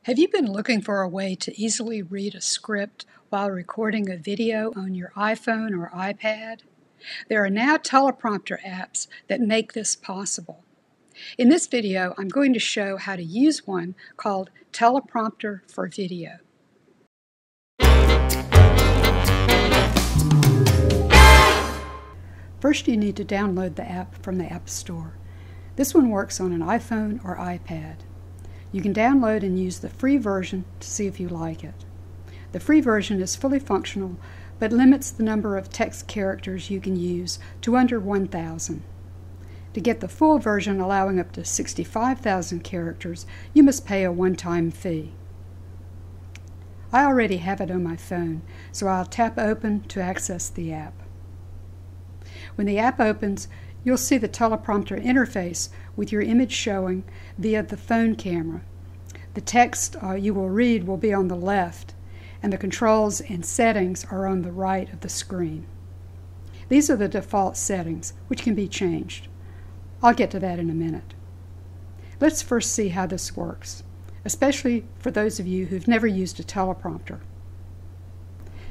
Have you been looking for a way to easily read a script while recording a video on your iPhone or iPad? There are now teleprompter apps that make this possible. In this video, I'm going to show how to use one called Teleprompter for Video. First, you need to download the app from the App Store. This one works on an iPhone or iPad. You can download and use the free version to see if you like it. The free version is fully functional, but limits the number of text characters you can use to under 1,000. To get the full version allowing up to 65,000 characters, you must pay a one-time fee. I already have it on my phone, so I'll tap Open to access the app. When the app opens, you'll see the teleprompter interface with your image showing via the phone camera. The text you will read will be on the left, and the controls and settings are on the right of the screen. These are the default settings, which can be changed. I'll get to that in a minute. Let's first see how this works, especially for those of you who've never used a teleprompter.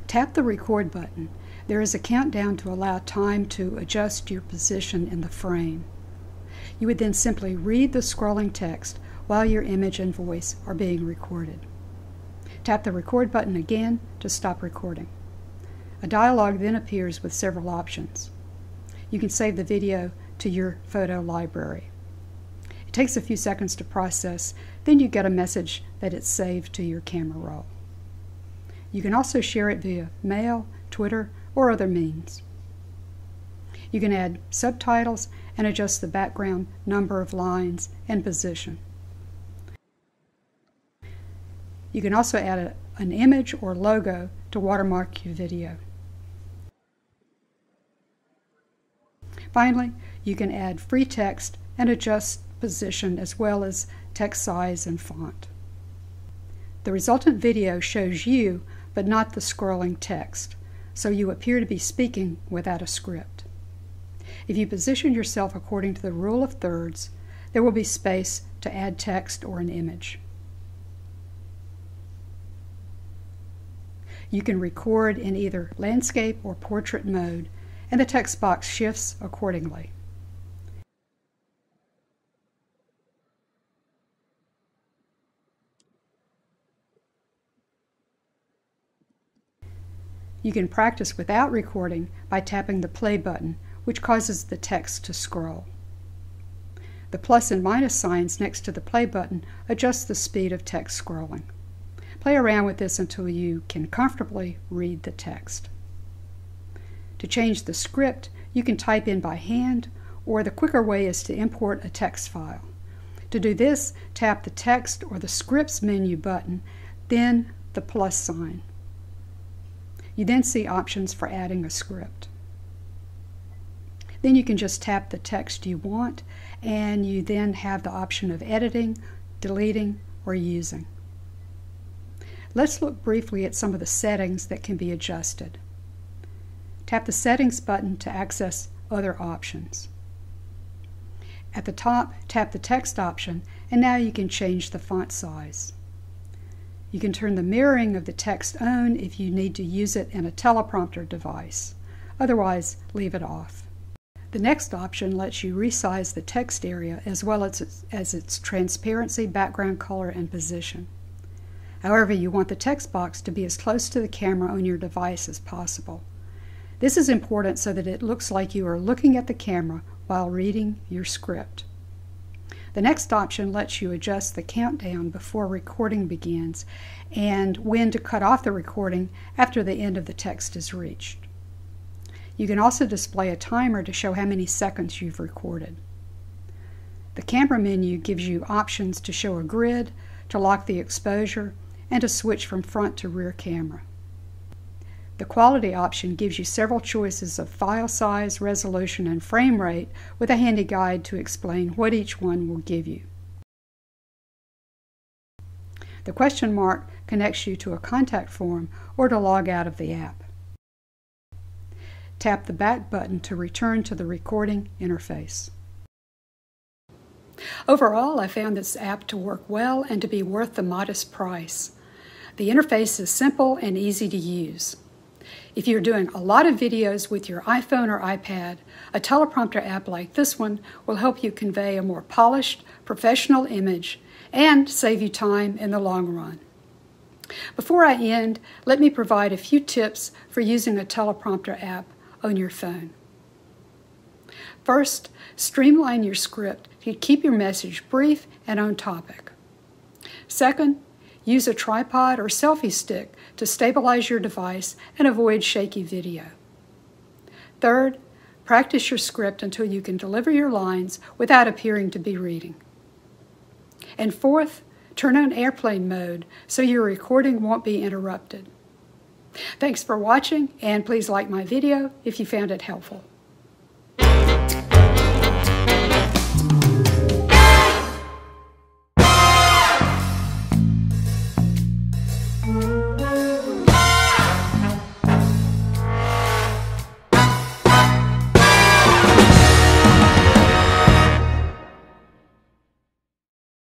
Tap the record button. There is a countdown to allow time to adjust your position in the frame. You would then simply read the scrolling text while your image and voice are being recorded. Tap the record button again to stop recording. A dialog then appears with several options. You can save the video to your photo library. It takes a few seconds to process, then you get a message that it's saved to your camera roll. You can also share it via mail, Twitter, or other means. You can add subtitles and adjust the background, number of lines, and position. You can also add an image or logo to watermark your video. Finally, you can add free text and adjust position as well as text size and font. The resultant video shows you, but not the scrolling text, so you appear to be speaking without a script. If you position yourself according to the rule of thirds, there will be space to add text or an image. You can record in either landscape or portrait mode, and the text box shifts accordingly. You can practice without recording by tapping the play button, which causes the text to scroll. The plus and minus signs next to the play button adjust the speed of text scrolling. Play around with this until you can comfortably read the text. To change the script, you can type in by hand, or the quicker way is to import a text file. To do this, tap the Text or the Scripts menu button, then the plus sign. You then see options for adding a script. Then you can just tap the text you want, and you then have the option of editing, deleting, or using. Let's look briefly at some of the settings that can be adjusted. Tap the Settings button to access other options. At the top, tap the Text option, and now you can change the font size. You can turn the mirroring of the text on if you need to use it in a teleprompter device. Otherwise, leave it off. The next option lets you resize the text area as well as its transparency, background color, and position. However, you want the text box to be as close to the camera on your device as possible. This is important so that it looks like you are looking at the camera while reading your script. The next option lets you adjust the countdown before recording begins and when to cut off the recording after the end of the text is reached. You can also display a timer to show how many seconds you've recorded. The camera menu gives you options to show a grid, to lock the exposure, and to switch from front to rear camera. The quality option gives you several choices of file size, resolution, and frame rate with a handy guide to explain what each one will give you. The question mark connects you to a contact form or to log out of the app. Tap the back button to return to the recording interface. Overall, I found this app to work well and to be worth the modest price. The interface is simple and easy to use. If you're doing a lot of videos with your iPhone or iPad, a teleprompter app like this one will help you convey a more polished, professional image and save you time in the long run. Before I end, let me provide a few tips for using a teleprompter app on your phone. First, streamline your script to keep your message brief and on topic. Second, use a tripod or selfie stick to stabilize your device and avoid shaky video. Third, practice your script until you can deliver your lines without appearing to be reading. And fourth, turn on airplane mode so your recording won't be interrupted. Thanks for watching, and please like my video if you found it helpful.